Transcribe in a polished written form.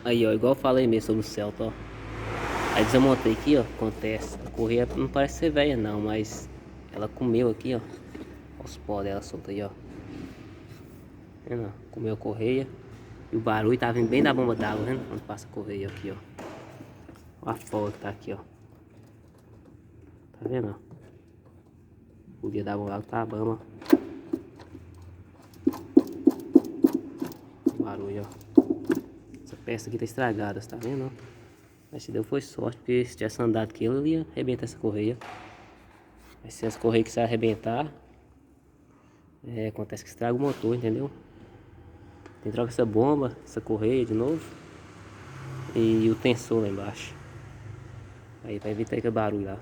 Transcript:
Aí, ó, igual eu falei mesmo sobre o Celta, ó. Aí desmontei aqui, ó, acontece. A correia não parece ser velha não, mas ela comeu aqui, ó. Os pó dela solta aí, ó. Vendo? Comeu a correia. E o barulho tá vindo bem da bomba d'água, vendo? Quando passa a correia aqui, ó. Olha a folga que tá aqui, ó. Tá vendo, ó? O dia da bomba d'água tá bom, ó. O barulho, ó. Essa peça aqui tá estragada, você tá vendo, ó? Mas se deu foi sorte, porque se tivesse andado aqui, eu ia arrebentar essa correia. Mas se essa correia que se arrebentar, acontece que estraga o motor, entendeu? Tem que trocar essa bomba, essa correia de novo. E o tensor lá embaixo. Aí vai evitar aquele barulho lá.